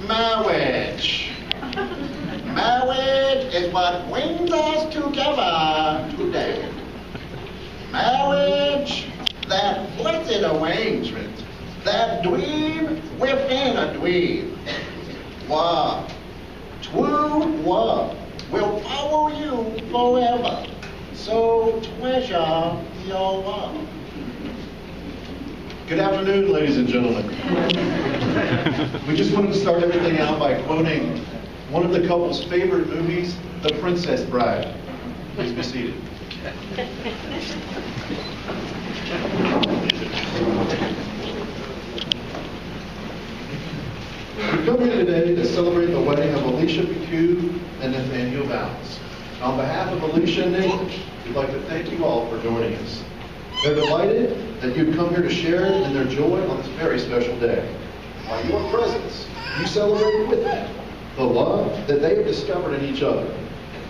Marriage. Marriage is what brings us together today. Marriage, that blessed arrangement, that dream within a dream. Love, true love, will follow you forever. So treasure your love. Good afternoon, ladies and gentlemen. We just wanted to start everything out by quoting one of the couple's favorite movies, The Princess Bride. Please be seated. We come here today to celebrate the wedding of Alicia and Nathaniel Valls. On behalf of Alicia and Nathan, we'd like to thank you all for joining us. They're delighted that you've come here to share in their joy on this very special day. By your presence, you celebrate with them the love that they have discovered in each other.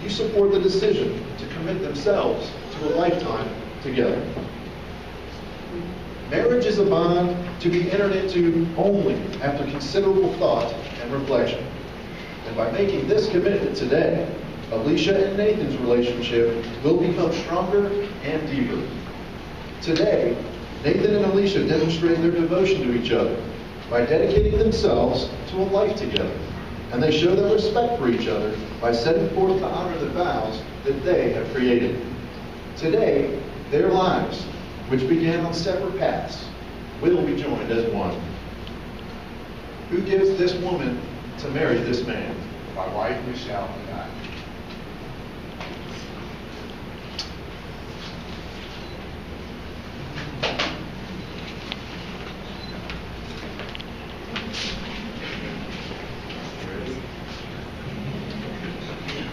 You support the decision to commit themselves to a lifetime together. Marriage is a bond to be entered into only after considerable thought and reflection. And by making this commitment today, Alicia and Nathan's relationship will become stronger and deeper. Today, Nathan and Alicia demonstrate their devotion to each other by dedicating themselves to a life together. And they show their respect for each other by setting forth to honor the vows that they have created. Today, their lives, which began on separate paths, will be joined as one. Who gives this woman to marry this man? My wife, Michelle, and I.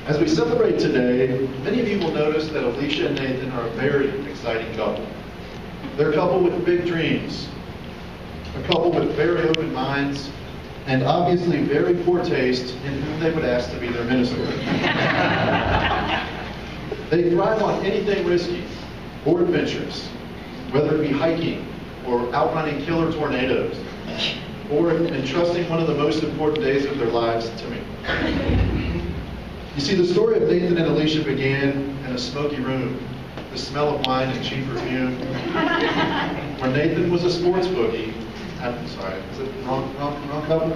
As we celebrate today, many of you will notice that Alicia and Nathan are a very exciting couple. They're a couple with big dreams, a couple with very open minds, and obviously very poor taste in whom they would ask to be their minister. They thrive on anything risky or adventurous, whether it be hiking or outrunning killer tornadoes, for entrusting one of the most important days of their lives to me. You see, the story of Nathan and Alicia began in a smoky room, the smell of wine and cheap perfume, where Nathan was a sports bookie. I'm sorry, is it wrong couple? Wrong couple?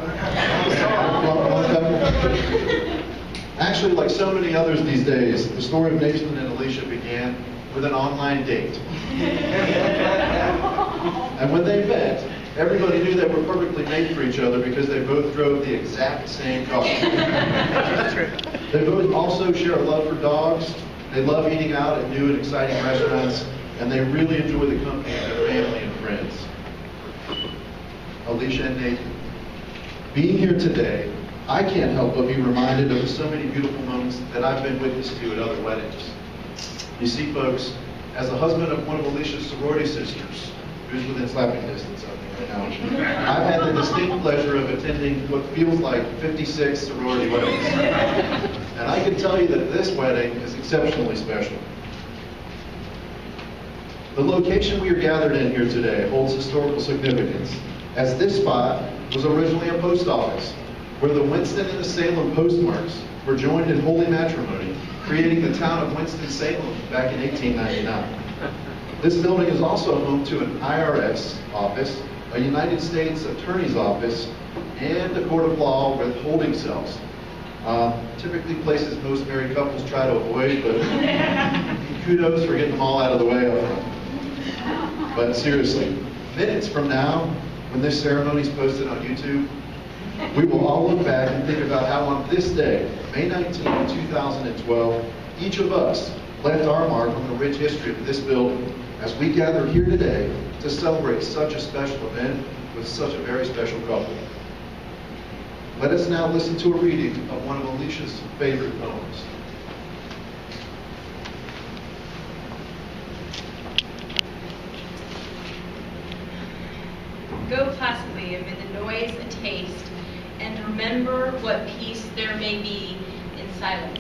Actually, like so many others these days, the story of Nathan and Alicia began with an online date. And when they met, everybody knew they were perfectly made for each other because they both drove the exact same car. They both also share a love for dogs. They love eating out at new and exciting restaurants, and they really enjoy the company of their family and friends. Alicia and Nathan, being here today, I can't help but be reminded of so many beautiful moments that I've been witness to at other weddings. You see, folks, as the husband of one of Alicia's sorority sisters, who's within slapping distance of me right now, I've had the distinct pleasure of attending what feels like 56 sorority weddings. And I can tell you that this wedding is exceptionally special. The location we are gathered in here today holds historical significance, as this spot was originally a post office, where the Winston and the Salem postmarks were joined in holy matrimony, creating the town of Winston-Salem back in 1899. This building is also home to an IRS office, a United States Attorney's office, and a court of law with holding cells. Typically places most married couples try to avoid, but kudos for getting them all out of the way up front. But seriously, minutes from now, when this ceremony is posted on YouTube, we will all look back and think about how on this day, May 19, 2012, each of us left our mark on the rich history of this building as we gather here today to celebrate such a special event with such a very special couple. Let us now listen to a reading of one of Alicia's favorite poems. Go placidly amid the noise and taste, and remember what peace there may be in silence.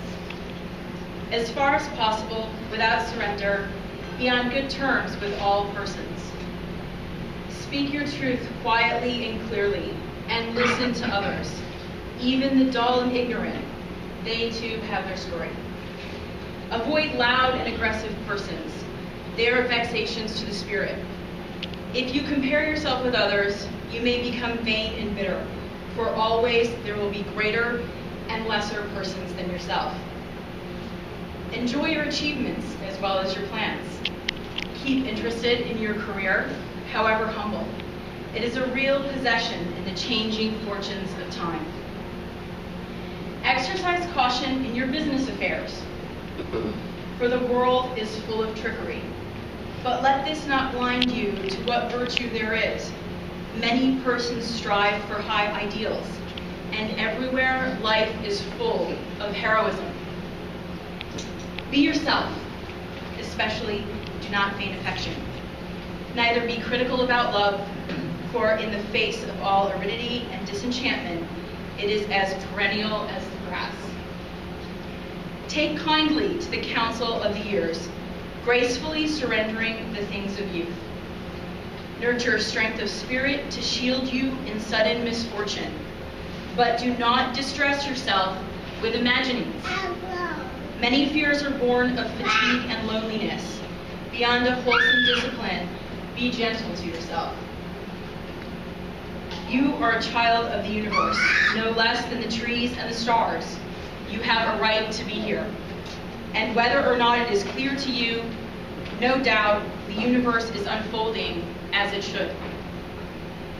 As far as possible, without surrender, be on good terms with all persons. Speak your truth quietly and clearly, and listen to others. Even the dull and ignorant, they too have their story. Avoid loud and aggressive persons. They are vexations to the spirit. If you compare yourself with others, you may become vain and bitter, for always there will be greater and lesser persons than yourself. Enjoy your achievements as well as your plans. Keep interested in your career, however humble. It is a real possession in the changing fortunes of time. Exercise caution in your business affairs, for the world is full of trickery. But let this not blind you to what virtue there is. Many persons strive for high ideals, and everywhere life is full of heroism. Be yourself, especially do not feign affection. Neither be critical about love, for in the face of all aridity and disenchantment, it is as perennial as the grass. Take kindly to the counsel of the years, gracefully surrendering the things of youth. Nurture strength of spirit to shield you in sudden misfortune, but do not distress yourself with imaginings. Many fears are born of fatigue and loneliness. Beyond a wholesome discipline, be gentle to yourself. You are a child of the universe, no less than the trees and the stars. You have a right to be here. And whether or not it is clear to you, no doubt the universe is unfolding as it should.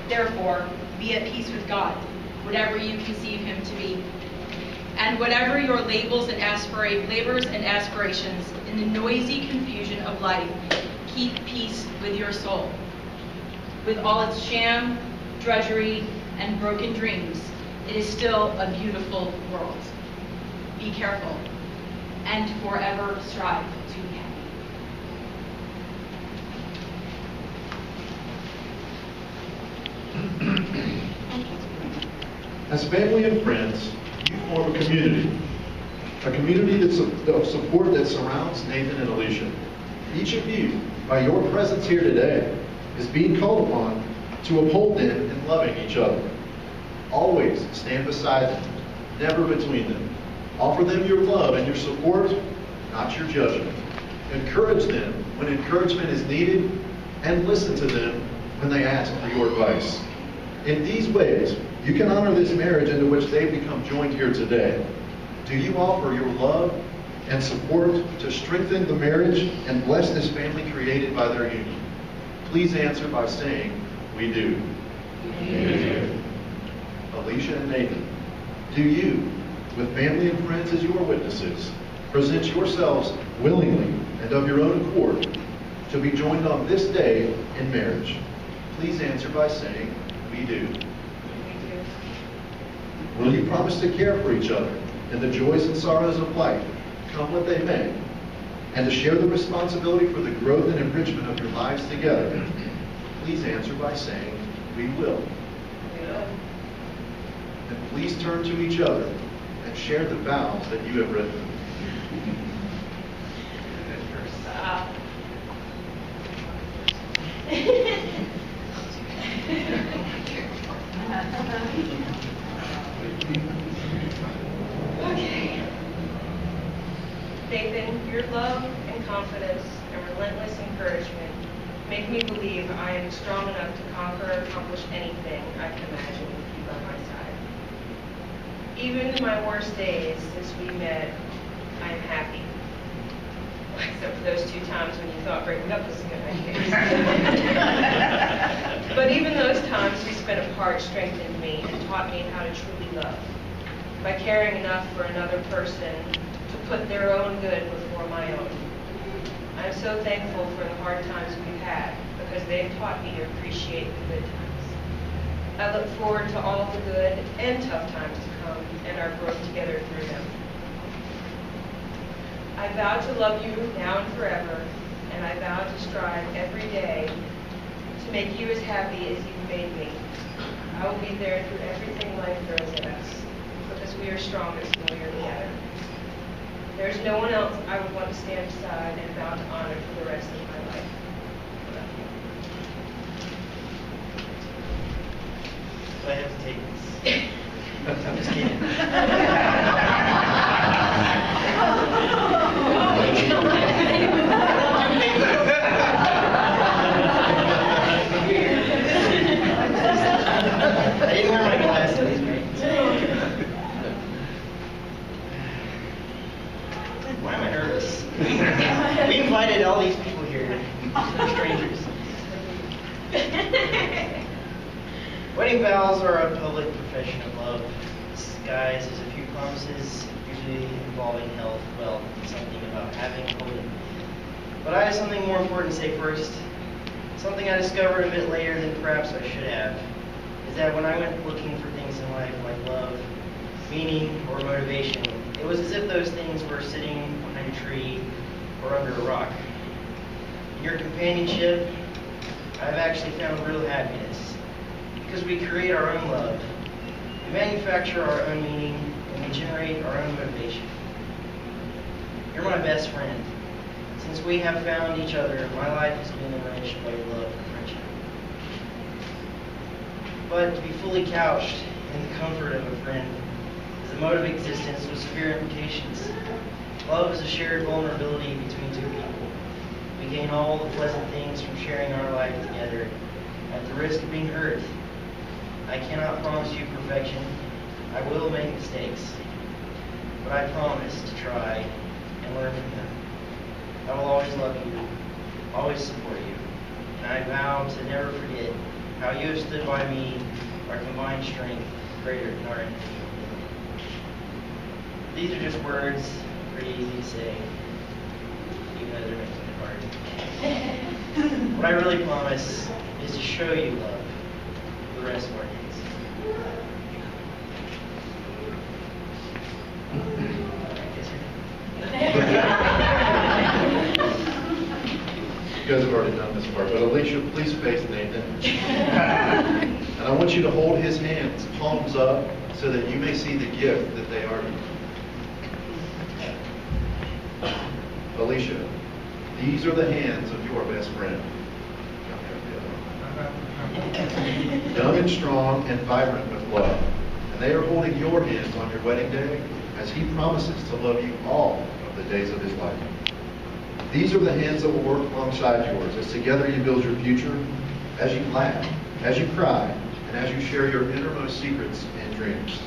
Therefore, be at peace with God, whatever you conceive him to be. And whatever your labors and aspirations in the noisy confusion of life, keep peace with your soul. With all its sham, drudgery, and broken dreams, it is still a beautiful world. Be careful, and forever strive to be happy. As family and friends, you form a community of support that surrounds Nathan and Alicia. Each of you, by your presence here today, is being called upon to uphold them in loving each other. Always stand beside them, never between them. Offer them your love and your support, not your judgment. Encourage them when encouragement is needed, and listen to them when they ask for your advice. In these ways, you can honor this marriage into which they've become joined here today. Do you offer your love and support to strengthen the marriage and bless this family created by their union? Please answer by saying, "We do." We do. Alicia and Nathan, do you, with family and friends as your witnesses, present yourselves willingly and of your own accord to be joined on this day in marriage? Please answer by saying, "We do." Will you promise to care for each other in the joys and sorrows of life, come what they may, and to share the responsibility for the growth and enrichment of your lives together? Please answer by saying, "We will." And please turn to each other and share the vows that you have written. Okay. Nathan, your love and confidence and relentless encouragement make me believe I am strong enough to conquer or accomplish anything I can imagine with you by my side. Even in my worst days since we met, I am happy. Except for those 2 times when you thought breaking up was a good idea. But even those times we spent apart strengthened me and taught me how to truly love. By caring enough for another person to put their own good before my own. I'm so thankful for the hard times we've had because they've taught me to appreciate the good times. I look forward to all the good and tough times to come and our growth together through them. I vow to love you now and forever, and I vow to strive every day to make you as happy as you've made me. I will be there through everything life throws at us, because we are strongest when we are together. There's no one else I would want to stand beside and vow to honor for the rest of my life. I love you. Do I have to take this? I'm just kidding. I didn't wear my glasses, right? Why am I nervous? We invited all these people here. They're strangers. Wedding vows are a public profession of love, disguised as a few promises, usually involving health, wealth, and something about having a holding. But I have something more important to say first. Something I discovered a bit later than perhaps I should have, is that when I went looking for things in life like love, meaning, or motivation, it was as if those things were sitting behind a tree or under a rock. In your companionship, I've actually found real happiness, because we create our own love, we manufacture our own meaning, and we generate our own motivation. You're my best friend. Since we have found each other, my life has been enriched by your love and friendship. But to be fully couched in the comfort of a friend is the mode of existence with severe implications. Love is a shared vulnerability between 2 people. We gain all the pleasant things from sharing our life together at the risk of being hurt. I cannot promise you perfection. I will make mistakes. But I promise to try and learn from them. I will always love you, always support you, and I vow to never forget how you have stood by me, our combined strength greater than our individual. These are just words, pretty easy to say, even though they're making it hard. What I really promise is to show you love for the rest of our days. You guys have already done this part, but Alicia, please face Nathan. And I want you to hold his hands, palms up, so that you may see the gift that they are to you. Alicia, these are the hands of your best friend. young and strong and vibrant with love. And they are holding your hands on your wedding day as he promises to love you all of the days of his life. These are the hands that will work alongside yours as together you build your future, as you laugh, as you cry, and as you share your innermost secrets and dreams.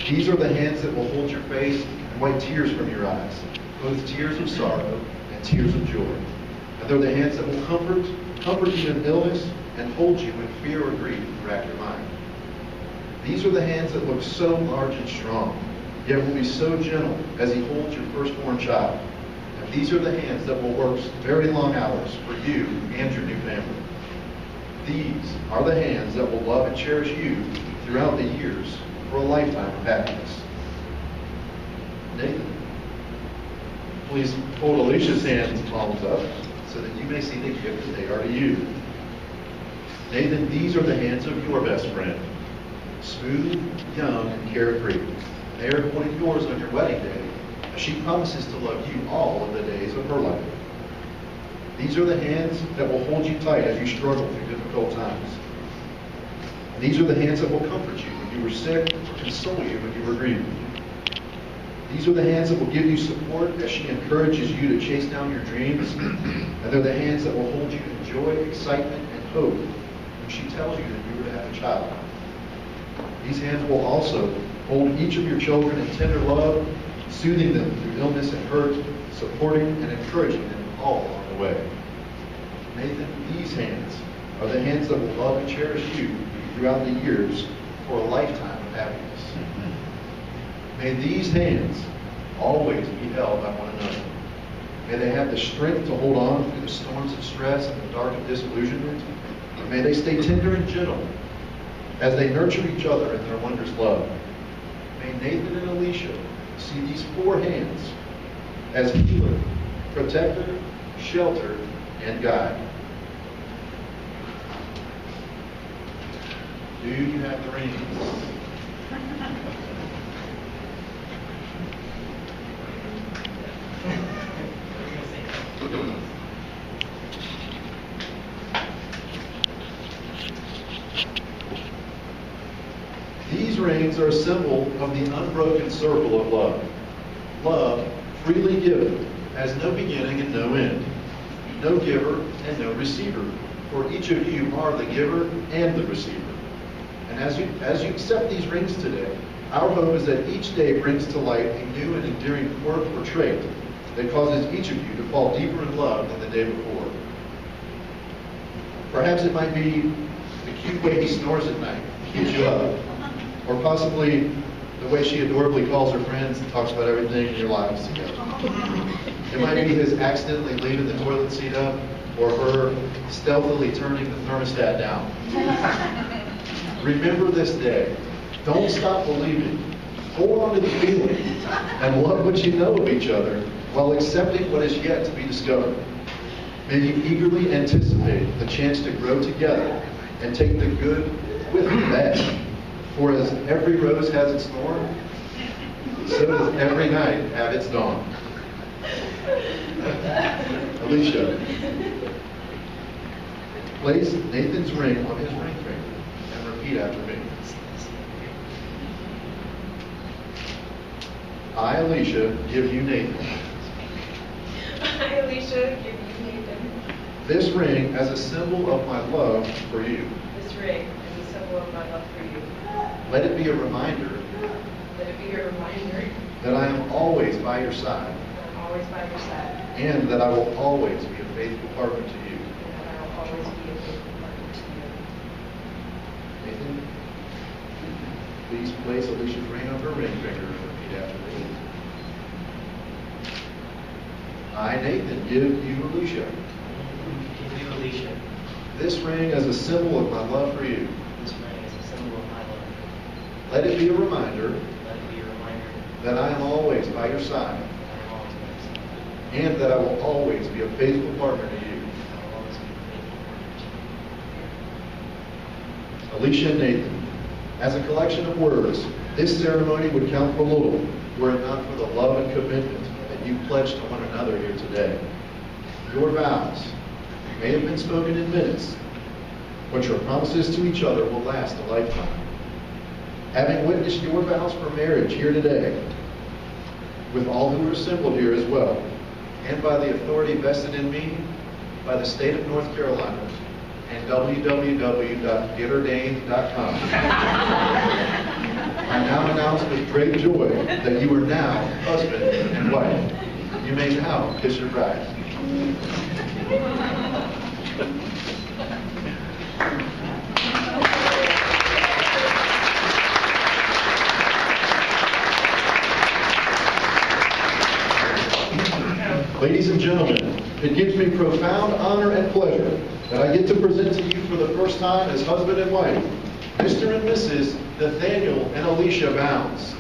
These are the hands that will hold your face and wipe tears from your eyes, both tears of sorrow and tears of joy. And they're the hands that will comfort you in illness and hold you when fear or grief rack your mind. These are the hands that look so large and strong, yet will be so gentle as he holds your firstborn child. And these are the hands that will work very long hours for you and your new family. These are the hands that will love and cherish you throughout the years for a lifetime of happiness. Nathan, please hold Alicia's hands and palms up so that you may see the gift that they are to you. Nathan, these are the hands of your best friend. Smooth, young, and carefree. They are holding yours on your wedding day as she promises to love you all of the days of her life. These are the hands that will hold you tight as you struggle through difficult times. And these are the hands that will comfort you when you were sick or console you when you were grieving. These are the hands that will give you support as she encourages you to chase down your dreams. And they're the hands that will hold you in joy, excitement, and hope when she tells you that you were to have a child. These hands will also hold each of your children in tender love, soothing them through illness and hurt, supporting and encouraging them all along the way. Nathan, these hands are the hands that will love and cherish you throughout the years for a lifetime of happiness. May these hands always be held by one another. May they have the strength to hold on through the storms of stress and the dark of disillusionment. And may they stay tender and gentle as they nurture each other in their wondrous love. May Nathan and Alicia see these four hands as healer, protector, shelter, and guide. Do you have the rings? These rings are a symbol of the unbroken circle of love. Love, freely given, has no beginning and no end, no giver and no receiver. For each of you are the giver and the receiver. And as you accept these rings today, our hope is that each day brings to light a new and endearing quirk or trait that causes each of you to fall deeper in love than the day before. Perhaps it might be the cute way he snores at night to keep you up, or possibly the way she adorably calls her friends and talks about everything in your lives together. It might be his accidentally leaving the toilet seat up, or her stealthily turning the thermostat down. Remember this day. Don't stop believing. Hold on to the feeling and love what you know of each other while accepting what is yet to be discovered. May you eagerly anticipate the chance to grow together and take the good with the bad. For as every rose has its thorn, so does every night have its dawn. Alicia, place Nathan's ring on his ring finger and repeat after me. I, Alicia, give you Nathan. I, Alicia, give you Nathan. This ring as a symbol of my love for you. This ring is a symbol of my love for you. Let it be a reminder Let it be a reminder that I am always by your side, that I'm always by your side, and that I will always be a faithful partner to you. and that I will always be a faithful partner to you. Nathan, please place Alicia's ring on her ring finger and repeat after me. I, Nathan, give you Alicia. Give you Alicia. This ring as a symbol of my love for you. This ring is a symbol of my love. Let it be a reminder Let it be a reminder that I am always by your side, that I am always by your side. and that I will always be a faithful partner to you. I will always be a faithful partner to you. Alicia and Nathan, as a collection of words, this ceremony would count for little were it not for the love and commitment that you pledged to one another here today. Your vows may have been spoken in minutes, but your promises to each other will last a lifetime. Having witnessed your vows for marriage here today, with all who are assembled here as well, and by the authority vested in me by the state of North Carolina and www.getordained.com, I now announce with great joy that you are now husband and wife. You may now kiss your bride. Ladies and gentlemen, it gives me profound honor and pleasure that I get to present to you for the first time as husband and wife, Mr. and Mrs. Nathaniel and Alicia Bounds.